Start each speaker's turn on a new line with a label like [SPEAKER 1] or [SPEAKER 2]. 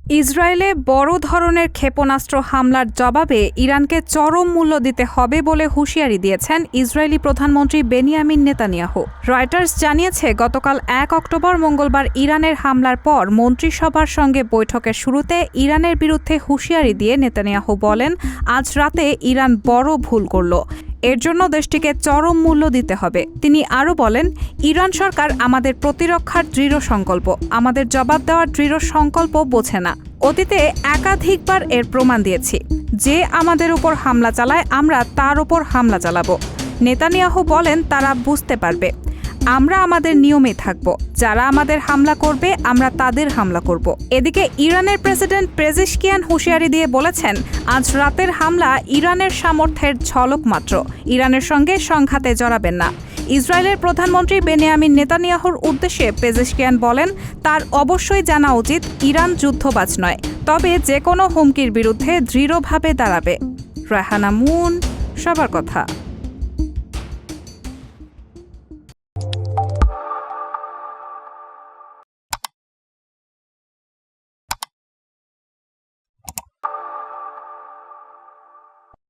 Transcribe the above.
[SPEAKER 1] ইসরায়েলে বড় ধরনের ক্ষেপণাস্ত্র হামলার জবাবে ইরানকে চরম মূল্য দিতে হবে বলে হুঁশিয়ারি দিয়েছেন ইসরায়েলি প্রধানমন্ত্রী বেনিয়ামিন নেতানিয়াহু। রয়টার্স জানিয়েছে, গতকাল ১ অক্টোবর মঙ্গলবার ইরানের হামলার পর মন্ত্রিসভার সঙ্গে বৈঠকের শুরুতে ইরানের বিরুদ্ধে হুঁশিয়ারি দিয়ে নেতানিয়াহু বলেন, আজ রাতে ইরান বড় ভুল করল। এর জন্য দেশটিকে চরম মূল্য দিতে হবে। তিনি আরও বলেন, ইরান সরকার আমাদের প্রতিরক্ষার দৃঢ় সংকল্প, আমাদের জবাব দেওয়ার দৃঢ় সংকল্প বোঝে না। অতীতে একাধিকবার এর প্রমাণ দিয়েছি। যে আমাদের উপর হামলা চালায়, আমরা তার উপর হামলা চালাবো। নেতানিয়াহু বলেন, তারা বুঝতে পারবে আমরা আমাদের নিয়মে থাকব। যারা আমাদের হামলা করবে, আমরা তাদের হামলা করব। এদিকে ইরানের প্রেসিডেন্ট পেজেশকিয়ান হুঁশিয়ারি দিয়ে বলেছেন, আজ রাতের হামলা ইরানের সামর্থ্যের ঝলক মাত্র। ইরানের সঙ্গে সংঘাতে জড়াবেন না। ইসরায়েলের প্রধানমন্ত্রী বেনিয়ামিন নেতানিয়াহুর উদ্দেশ্যে পেজেশকিয়ান বলেন, তার অবশ্যই জানা উচিত ইরান যুদ্ধবাজ নয়, তবে যে কোনো হুমকির বিরুদ্ধে দৃঢ়ভাবে দাঁড়াবে। রায়হানা মুন, সবার কথা।